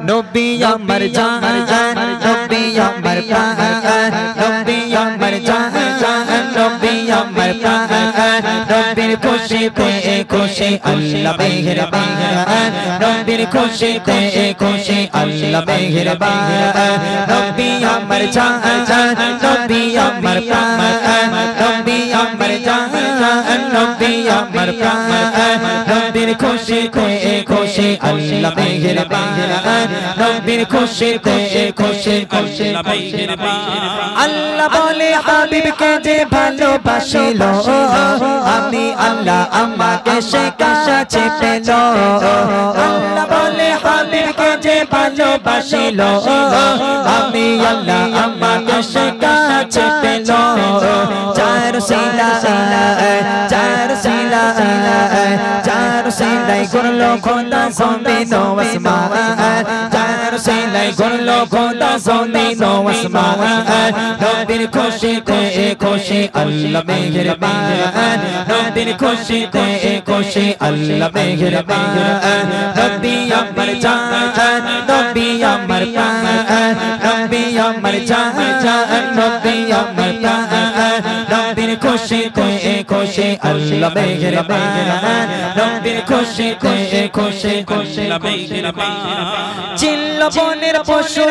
नबी अमर जान नबी अमर प्राण नबी अमर जान नबी अमर प्राण नबीर खुशीते खुशी अल्लाह मेहरबान नबीर खुशीते खुशी अल्लाह मेहरबान नबी अमर जान नबी अमर प्राण नबी अमर जान नबी अमर प्राण नबीर खुशीते खुशी अल्लाह मेहरबान नबीर खुशीते खुशी अल्लाह मेहरबान अल्लाह बोले हबीब के जे ভালোবাসিলো আমি আল্লাহ আমাকে সে কাছে পেলো আল্লাহ বলে হাবিবকে যে ভালোবাসিলো আমি আল্লাহ আমাকে সে কাছে পেলো চার সিলা করলো খোদা জমিন ও আসমান চার সিলাই করলো খোদা জমিন ও আসমান নবীর খুশিতে খুশি अल्लाह मेहरबान नबीर खुशीते खुशी अल्लाह मेहरबान नबी अमर जान नबी अमर प्राण नबी अमर जान नबी अमर प्राण नबीर खुशीते खुशी अल्लाह मेहरबान नबीर खुशीते खुशी अल्लाह मेहरबान चिल्लो बनेर पशु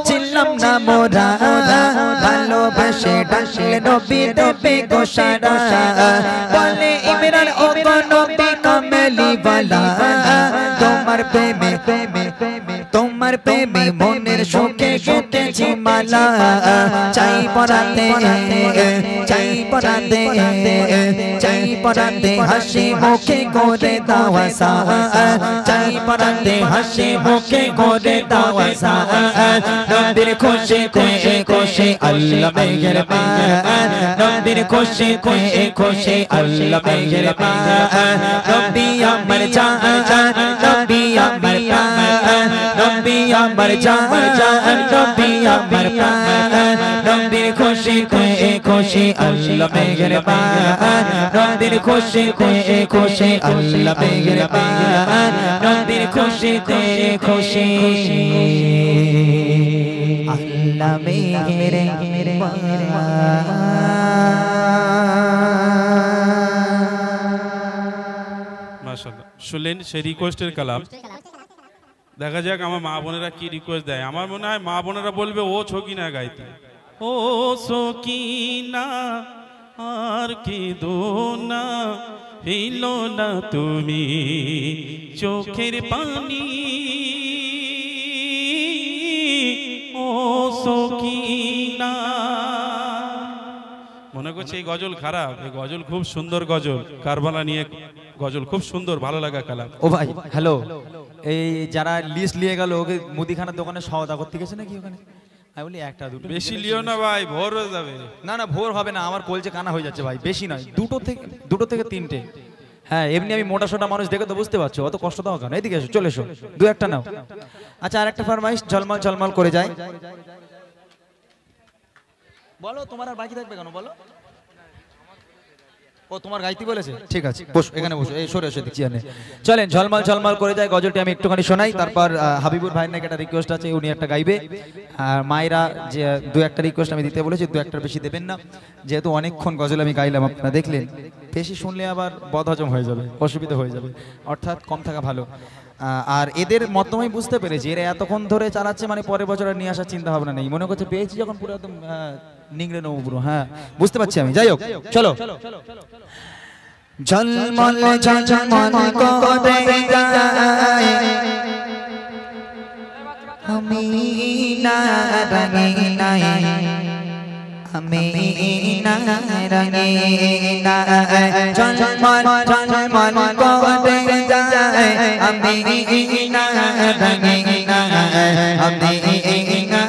चिल्लाम ना मोरा ভালোবাসে ডাকলে নবী দেবে গো সারা বলে ইমরান ও গো নবী কামলি वाला তোমার প্রেমে মনের সুখে কেটেছি মালা চাই পরাতে হাসি মুখে করে দাওয়া সা চাই পরাতে হাসি মুখে করে দাওয়া সা নবীর খুশিতে খুশি আল্লাহ মেহরবান নবীর খুশিতে খুশি আল্লাহ মেহরবান নবী अमर जान नबी अमर प्राण नबी अमर जान नबी अमर प्राण नबीर खुशीते खुशी अल्लाह मेहरबान नबीर खुशीते खुशी अल्लाह मेहरबान नबीर खुशीते खुशी अल्लाह मेहरबान শুনলেন সেই রিকোয়েস্টের কালাম দেখা যাক আমার মা বোনেরা কি রিকোয়েস্ট দেয় আমার মনে হয় মা বোনেরা বলবে ও ছকিনা গাইতে ও ছকিনা আর কি দোনা হিলো না তুমি চোখের পানি ও ছকিনা মনে করছে এই গজল খারাপ এই গজল খুব সুন্দর গজল কারবালা নিয়ে গজল খুব সুন্দর ভালো লাগা কালাম ও ভাই হ্যালো এই যারা লিস্ট নিয়ে গেল ওকে মুদিখানার দোকানে সওদা করতে গেছে নাকি ওখানে আমি বলি একটা দুটো বেশি লিও না ভাই ভোর হয়ে যাবে না ভোর হবে না আমার কলজে কানা হয়ে যাচ্ছে ভাই বেশি নয় দুটো থেকে তিনটে হ্যাঁ এমনি আমি মোটা সোটা মানুষ দেখে তো বুঝতে পারছো অত কষ্ট দাও কেন এদিকে এসো চলে এসো দু একটা নাও আচ্ছা আর একটা ফরমাইশ ঝলমল করে যায় বলো তোমার আর বাকি থাকবে কেন বলো ও তোমার গাইতে বলেছে ঠিক আছে বসো এখানে বসো এই সরে এসে দেখছি জানে চলেন ঝলমল করে যায় গজলটি আমি একটুখানি শোনাই তারপর হাবিবুর ভাইয়ের নাকি একটা রিকোয়েস্ট আছে উনি একটা গাইবে আর মায়েরা যে দু একটা রিকোয়েস্ট আমি দিতে বলেছি দু একটার বেশি দেবেন না যেহেতু অনেকক্ষণ গজল আমি গাইলাম আপনারা দেখলেন বেশি শুনলে আবার বদহজম হয়ে যাবে অসুবিধা হয়ে যাবে অর্থাৎ কম থাকা ভালো আর এদের মতমই বুঝতে পেরেছি এরা এতক্ষণ ধরে চালাচ্ছে মানে পরের বছর নিয়ে আসার চিন্তা ভাবনা নেই মনে করছে পেয়েছি যখন পুরো একদম নিংড়ে নেবো পুরো হ্যাঁ বুঝতে পারছি আমি যাই হোক চলো ঝলমল করে যায় আমি না রঙিনা আমি না রঙিনা ঝলমল করে যায় আমি না রঙিনা আমি না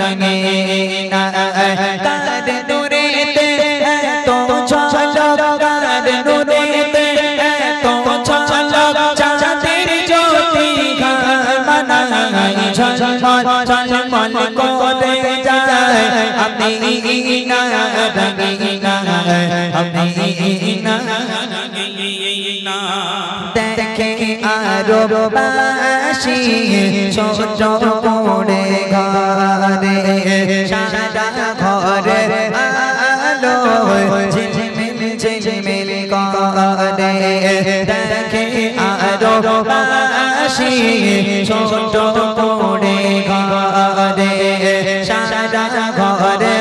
রঙিনা তার নূরেতে তো ঝলক তার নূরেতে তো ঝলক চাঁদের জ্যোতি ঘামানাই ঝলমল করে যায় আমি না রঙিনা আমি না রঙিনা দেখে আরো বাসি ছোট করে ঘরে সারা ঘরে আলো ঝিলমিল ঝিলমিল করে দেখে আরো বাসি ছোট করে ঘরে সারা ঘরে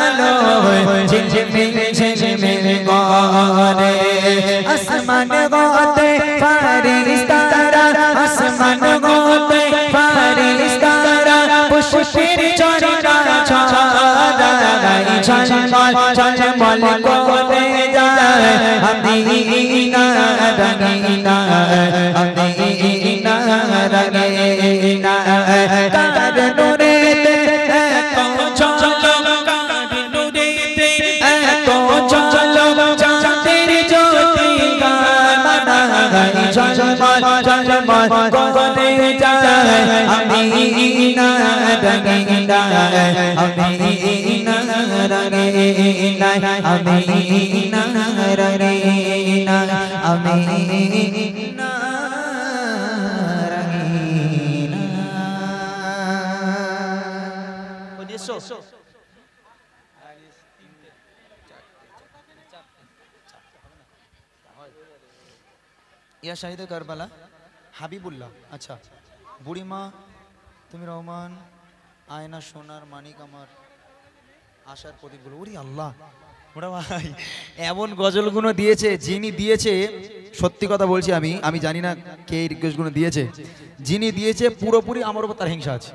আলো ঝিলমিল ঝিলমিল করে আসমান গোতে ফারিস্তারা আসমান গোতে ফারিস্তারা পুষ্পের চরণা ছড়া গাই ঝলমল ঝলমল করে যায় আদিনা রঙিনা আদিনা রঙিনা কার নূরে এত ঝলমল কার নূরে এত ঝলমল চাঁদের জ্যোতি গাই ঝলমল ঝলমল করে যায় আদিনা রঙিনা আদিনা রঙিনা আদিনা রঙিনা আদিনা ইয়া শাহিদে কারবালা হাবিবুল্লাহ। আচ্ছা বুড়িমা তুমি রহমান আয়না সোনার মানিক আমার আশার প্রদীপগুলো। ওরে আল্লাহ ওরা ভাই এমন গজলগুলো দিয়েছে, যিনি দিয়েছে সত্যি কথা বলছি আমি জানি না কে এই রিকোয়েস্টগুলো দিয়েছে, যিনি দিয়েছে পুরোপুরি আমার উপর তার হিংসা আছে।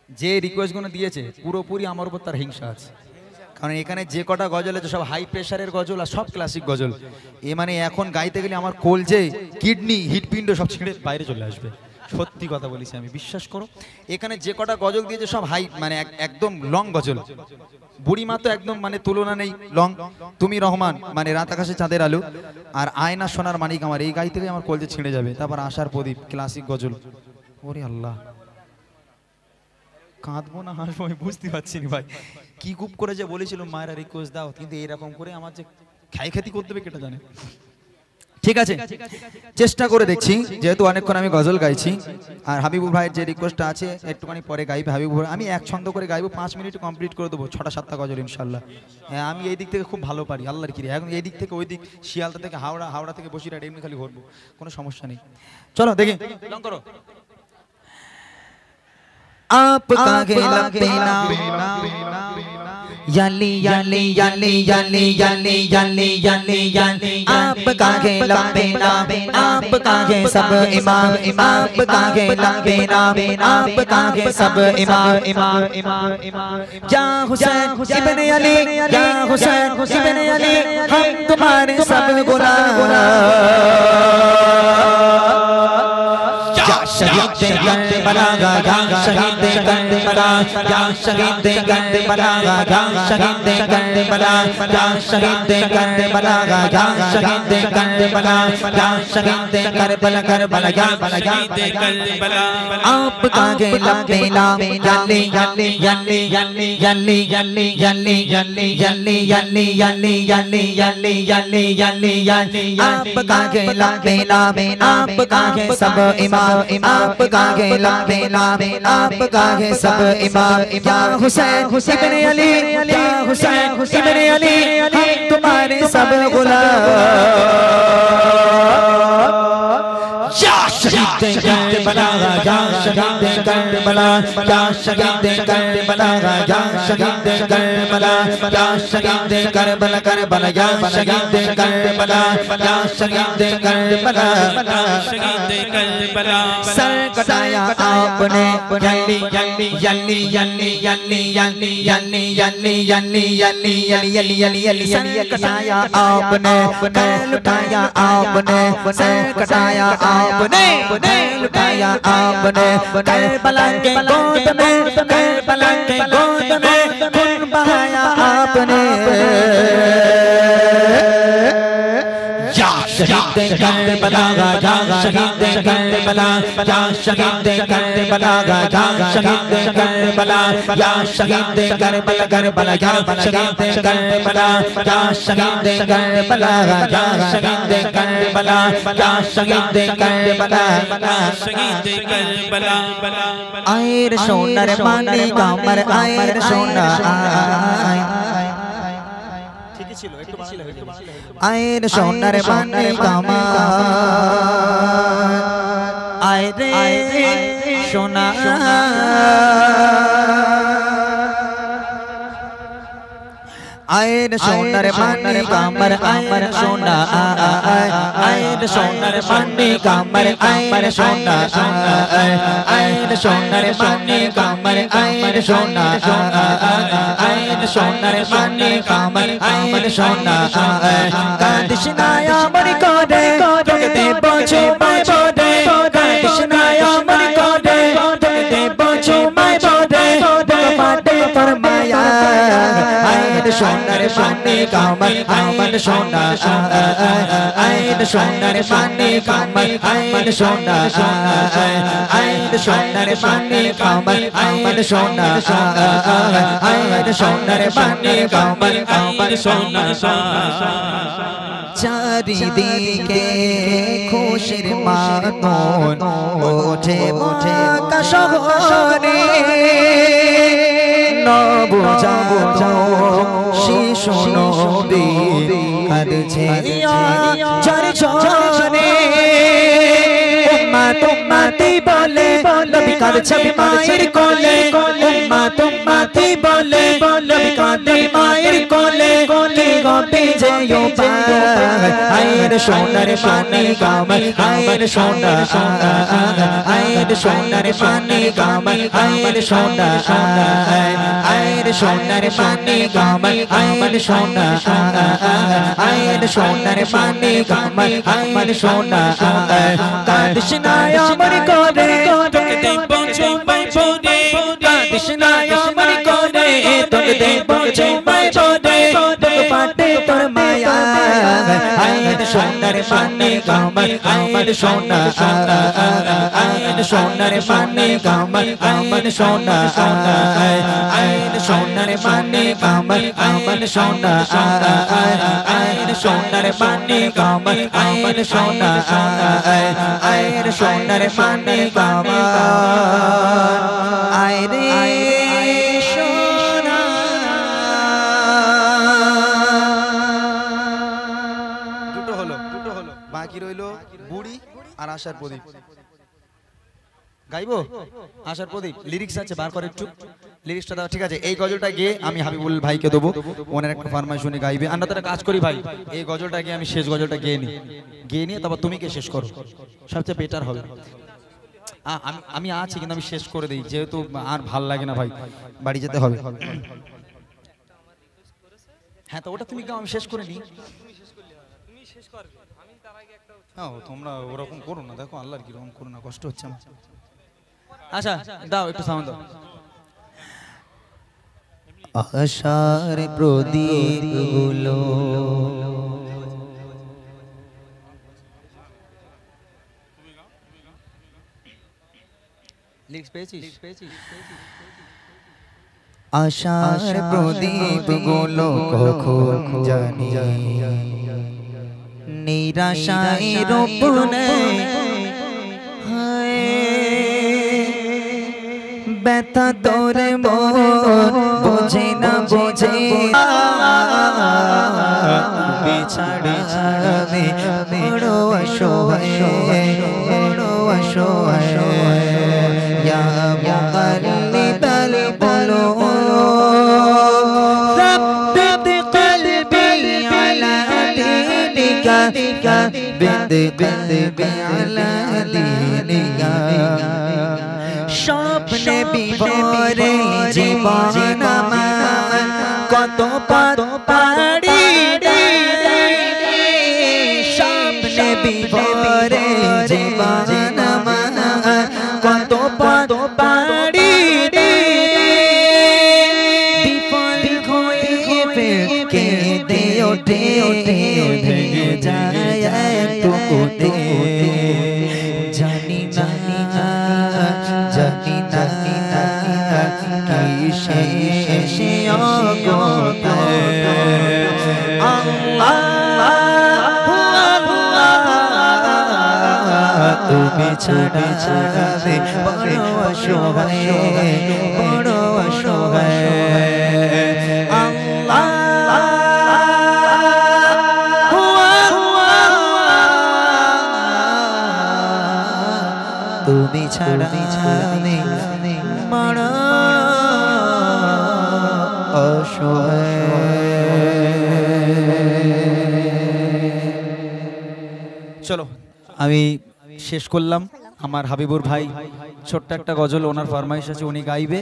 যে রিকোয়েস্টগুলো দিয়েছে পুরোপুরি আমার উপর তার হিংসা আছে। কারণ এখানে যে কটা গজল আছে সব হাই প্রেশারের গজল আর সব ক্লাসিক গজল। এ মানে এখন গাইতে গেলে আমার কলজে কিডনি হৃৎপিণ্ড সব ছিঁড়ে বাইরে চলে আসবে। সত্যি কথা বলেছি আমি, বিশ্বাস করো। এখানে যে কটা গজল দিয়েছে সব হাই মানে একদম লং গজল। বুড়িমা তো একদম মানে তুলনা নেই লং। তুমি রহমান মানে রাত আকাশে চাঁদের আলো, আর আয়না সোনার মানিক আমার, এই গাইতে গেলে আমার কলজে ছিঁড়ে যাবে। তারপর আশার প্রদীপ ক্লাসিক গজল। ওরে আল্লাহ কাঁদবো না হাসবো আমি বুঝতে পারছি না ভাই। কি গুপ করে যে বলেছিল মায়েরা রিকোয়েস্ট দাও, কিন্তু এইরকম করে আমার যে খ্যাতি করতে হবে কেটে জানে। ঠিক আছে চেষ্টা করে দেখছি, যেহেতু অনেকক্ষণ আমি গজল গাইছি। আর হাবিবুর ভাইয়ের যে রিকোয়েস্টটা আছে একটুখানি পরে গাইবে হাবিবুর ভাই। আমি এক ছন্দ করে গাইবো, 5 মিনিট কমপ্লিট করে দেবো 6টা-7টা গজল ইনশাল্লাহ। হ্যাঁ আমি এই দিক থেকে খুব ভালো পারি আল্লাহর কিরে। এখন এই দিক থেকে ওই দিক শিয়ালদা থেকে হাওড়া, হাওড়া থেকে বসিরহাট এমনি খালি ঘুরবো, কোনো সমস্যা নেই। চলো দেখি লং করো। आपका गेला पीना याली याली याली याली याली याली याली याली आपका गेला पीना आपका गे सब इमाम आपका गेला पीना आपका गे सब इमाम इमाम इमाम इमाम या हुसैन इब्ने अली या हुसैन इब्ने अली हम तुम्हारे सब गुलाम शहीद करबला या शहीद करबला या शहीद करबला या शहीद करबला या शहीद करबला या शहीद करबला या शहीद करबला करबला या शहीद करबला आपका गेला पीना याली याली याली याली याली याली याली याली याली याली याली याली याली याली याली याली आपका गेला पीना आपका गे सब इमाम आपका गेला पीना आपका गे सब इमाम या हुसैन इब्ने अली या हुसैन इब्ने अली हम तुम्हारे सब गुलाम या शहीद करबला या शहीद करबला या शहीद करबला या शहीद करबला या शहीद करबला करबला या शहीद करबला या शहीद करबला शहीद करबला सर कटाया आपने यल्ली यल्ली यल्ली यल्ली यल्ली यल्ली यल्ली यल्ली यल्ली यल्ली यल्ली यल्ली यल्ली यल्ली सर कटाया आपने कैल उठाया आपने सर कटाया आपने कैल उठाया आपने करबला के गोद में करबला के गोद में खून बहाया आपने या शहीद करबला या शहीद करबला या शहीद करबला या शहीद करबला या शहीद करबला करबला या शहीद करबला या शहीद करबला या शहीद करबला या शहीद करबला शहीद करबला आयर सोनार माने कामर आयर सोना ঠিকই ছিল একটু বানালে হয়ে যাবে আয়ের সোনার মানে কামার আয়রে সোনা आयर सोनार माने कामर आयर सोना आयर सोनार माने कामर आयर सोना आयर सोनार माने कामर आयर सोना आयर सोनार माने कामर आयर सोना कादिशनाया मरी कोडे तोके बोझो माय बोडे कादिशनाया मरी कोडे तोके बोझो माय बोडे पाटे फरमाया सोनार माने कामर आमन सोना आयन सोनार माने कामर आमन सोना आयन सोनार माने कामर आमन सोना आयन सोनार माने कामर आमन सोना চারিদিকে খুশির মাতন ওঠে ওঠে কাশবনে নবজাত শিশু নবী কাঁদছে ঝড় ঝড়ে উম্মত উম্মতি বলে নবী কাঁদছে মায়ের কোলে উম্মত উম্মতি বলে নবী কাঁদে মায়ের কোলে গপে যেও আয়ের সোনার পানি কামর আয়ের সোনা আয়ের সোনার পানি কামর আয়ের সোনা আয়ের সোনার পানি কামর আয়ের সোনা আয়ের সোনার পানি কামর আয়ের সোনা কাদিশনায় আমার করে তোকে দেব চুমাই পড়ে কাদিশনায় আমার করে তোকে দেব চুমাই পড়ে তোকে পাটে তোর মায়া আয়ের সোনার পানি কামর আয়ের সোনা আয়ের সোনার পানি কামর আয়ের সোনা আয়ের সোনার পানি কামর আয়ের সোনা আয়ের সোনার পানি কামর আয়ের সোনা আয়ের সোনার পানি কামর আয়রে সোনা দুটো হলো বাকি রইলো বুড়ি আর আশার প্রদীপ গাইবো আশার প্রদীপ লিরিক্স আছে বার করে একটু লিরিক্সটা দাও ঠিক আছে এই গজলটা গিয়ে আমি হাবিবুল ভাইকে দেবো ওনার একটা ফরমাইশ শুনে গাইবে আমরা তো একটা কাজ করি ভাই এই গজলটা গিয়ে আমি শেষ গজলটা গিয়ে নিয়ে তারপর তুমি কে শেষ করো সবচেয়ে বেটার হবে আমি আছি কিন্তু আমি শেষ করে দিই যেহেতু আর ভাল লাগে না ভাই বাড়ি যেতে হবে হ্যাঁ তো ওটা তুমি গাও আমি শেষ করে নিই হ্যাঁ তোমরা ওরকম করো না দেখো আল্লাহর কিরকম করো না কষ্ট হচ্ছে আমার আচ্ছা দাও একটু সাউন্ড দাও আশার প্রদীপ গুলো লিরিক্স পেয়েছিস আশার প্রদীপ গুলো কখন জানি নিরাশায় রূপনে ব্যথা তোরে মন বোঝে না বোঝে বিছাড়ে ছাড়বে বড় অসহায় বড় অসহায় ইয়া মুকাল্লিবাল বলো ثبت قلبي على دينك ثبت قلبي على دينك স্বপ্নে বিভোরে জীবন আমার কত পথ পাড়ি স্বপ্নে বিভোরে জীবন আমার কত পথ পাড়ি বিফল হয়ে ফের কেঁদে ওঠে ভেঙে যায় জানি না কিসে এসে তুমি ছাড়া ছাড়াবে বড় অসহায় বড় অসহায় তুমি ছাড়া আমি বড় অসহায়। চলো আমি শেষ করলাম। আমার হাবিবুর ভাই ছোট্ট একটা গজল ওনার ফরমাইশ আছে, উনি গাইবে।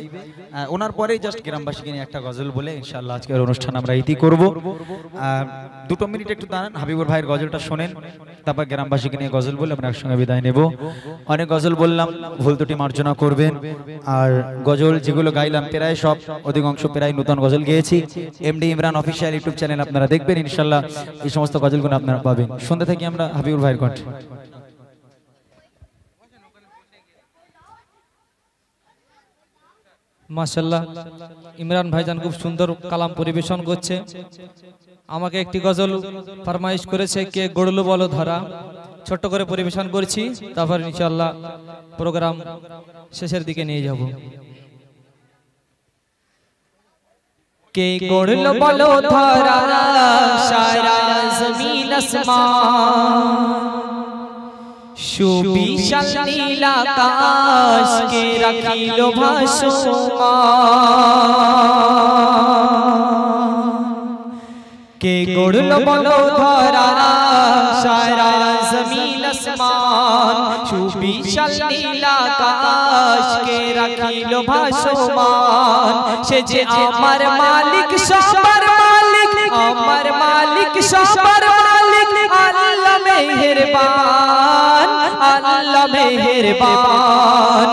ওনার পরেই জাস্ট গ্রামবাসীকে নিয়ে একটা গজল বলে ইনশাআল্লাহ আজকের অনুষ্ঠান আমরা ইতি করব। 2 মিনিট একটু দাঁড়ান, হাবিবুর ভাইয়ের গজলটা শোনেন, তারপর গ্রামবাসীকে নিয়ে গজল বলে আমরা একসঙ্গে বিদায় নেব। অনেক গজল বললাম, ভুল ত্রুটি মার্জনা করবেন। আর গজল যেগুলো গাইলাম প্রায় সব অধিকাংশ প্রায় নতুন গজল গেয়েছি। MD Imran official YouTube channel আপনারা দেখবেন, ইনশাআল্লাহ এই সমস্ত গজলগুলো আপনারা পাবেন। সন্ধ্যা থেকে আমরা হাবিবুর ভাইয়ের কণ্ঠে। মাশাআল্লাহ, ইমরান ভাইজান খুব সুন্দর কালাম পরিবেশন করছে। আমাকে একটি গজল ফরমাইশ করেছে, কে গড়লো বলো ধরা, ছোট্ট করে পরিবেশন করছি, তারপর ইনশাআল্লাহ প্রোগ্রাম শেষের দিকে নিয়ে যাব। কে গড়লো বলো ধরা সারা জমিন আসমান, সুবিশাল নীল আকাশ কে রাখিল ভাসমান। কে গড়লো বলো ধরা সারা জমিন আসমান, সুবিশাল নীল আকাশ কে রাখিল ভাসমান। সে যে আমার মালিক সবার মালিক, আমার মালিক সবার মালিক, আল্লাহ মেহেরবান, আল্লাহ মেহেরবান,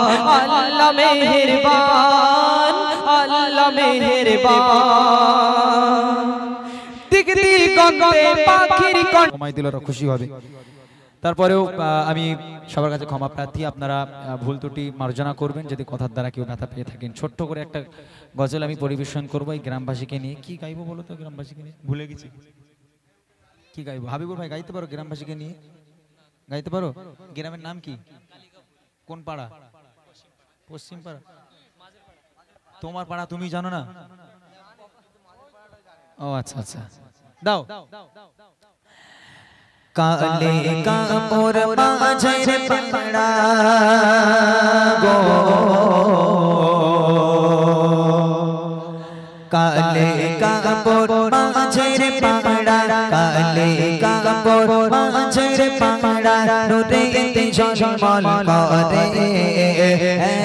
আল্লাহ মেহেরবান, আল্লাহ মেহেরবান। দিক দিগন্তে পাখির কণ্ঠ সময় দিলে ওরা খুশি হবে। তারপরেও আমি সবার কাছে ক্ষমা প্রার্থী, আপনারা ভুল ত্রুটি মার্জনা করবেন যদি কথার দ্বারা কেউ ব্যথা পেয়ে থাকেন। ছোট্ট করে একটা গজল আমি পরিবেশন করবো এই গ্রামবাসীকে নিয়ে। কি গাইবো বলো তো গ্রামবাসীকে নিয়ে? ভুলে গেছি কি গাইবো। হাবিবুর ভাই গাইতে পারো গ্রামবাসীকে নিয়ে? গাইতে পারো? গ্রামের নাম কি? কোন পাড়া? পশ্চিম পাড়া। তোমার পাড়া তুমি জানো না? ও আচ্ছা আচ্ছা, দাও। কালে কাপড় মাঝের পাড়া গো, কালে কাপড় মাঝের পাড়া, কালে কাপড় মাঝের পাড়া, নুরেতে ঝলমল করে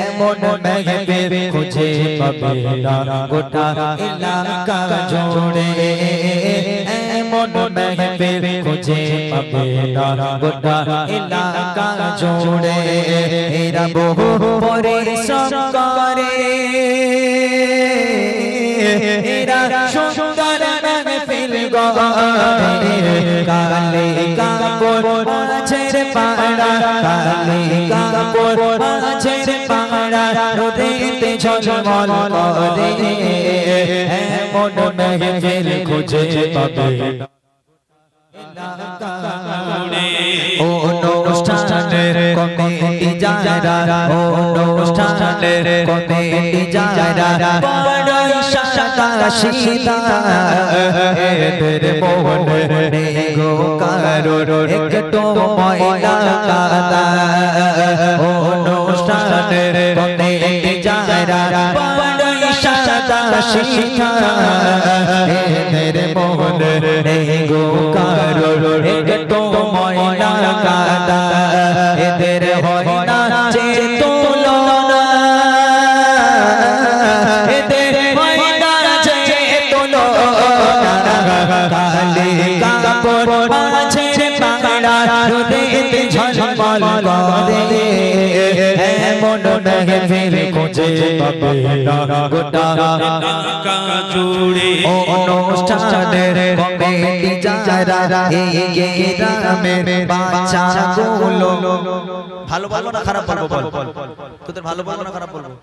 এমন মেঘের খুঁজে পাবে না গোটা এলাকা জুড়ে, এমন মেঘের খুঁজে পাবে না গোটা এলাকা জুড়ে। এরা বহু পরিশ্রম করে, এরা সুন্দর মেহফিল গড়ে, কালে কাপড় মাঝের পাড়া, কালে কাপড় মাঝের পাড়া, রোদেতে ঝলমল করে এমন মেহফিল খুঁজে পাবে না। অনুষ্ঠানের কমিটি যারা, অনুষ্ঠানের কমিটি যারা, বড়ই সাদা সিধা এদের মনে নেই গো কারোর একটু ময়লা কাদা। অনুষ্ঠানের কমিটি যারা, বড়ই সাদা সিধা এদের মনে নেই গো কারোর একটু ময়লা কাদা। এদের হয় না যে তুলনা, এদের হয় না যে তুলনা, কালে কাপড় মাঝের পাড়া, রোদেতে ঝলমল করে এমন महफिल खुजे पाबे ना गोटा এলাকা জুড়ে অনুষ্ঠানের কমিটি যারা এই গ্রামের বাচ্চাগুলো ভালো বলবো না খারাপ বলবো বল তোদের ভালো বলবো না খারাপ বলবো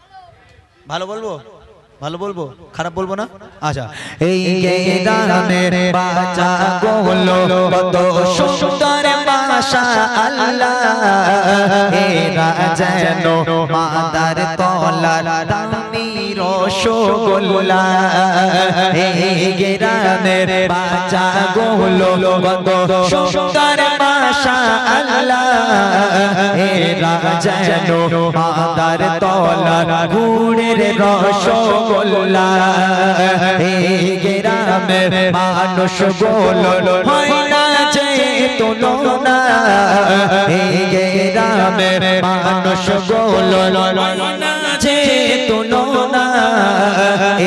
ভালো বলবো ভালো বলবো খারাপ বলবো না আচ্ছা এই গ্রামের বাচ্চাগুলো কত সুন্দর মাশাআল্লাহ এরা যেন মাদার তলার দামি রসগোল্লা এই গ্রামের বাচ্চাগুলো কত সুন্দর মাশাআল্লাহ এরা যেন মাদার তলার গুড়ের রসগোল্লা এই গ্রামের মানুষগুলো হয় না যে তুলনা এই গ্রামের মানুষগুলো হয় না যে তুলনা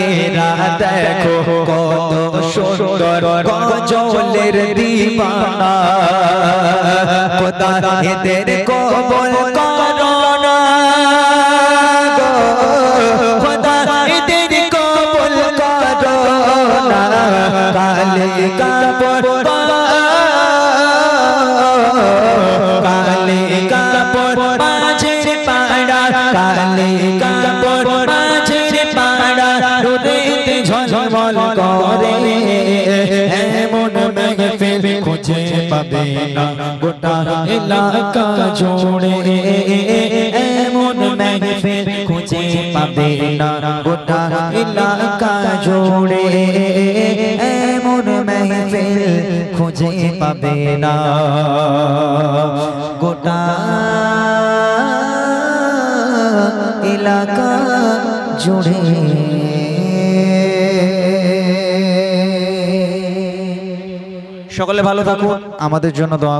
এরা দেখো কত সুন্দর গজলের দিবানা খোদা এদের কবুল করো না গো খোদা এদের কবুল করো না কালে কাপড় কালে কাপড় মাঝের পাড়া কালে কাপড় মাঝের পাড়া রোদেতে ঝলমল করে এমন महफिल খুঁজে পাবে না গোটা এলাকা জুড়ে এমন महफिल খুঁজে পাবে না গোটা এলাকা জুড়ে এমন महफिल খুঁজে পাবে না গোটা এলাকা জুড়ে সকলে ভালো থাকুন আমাদের জন্য দোয়া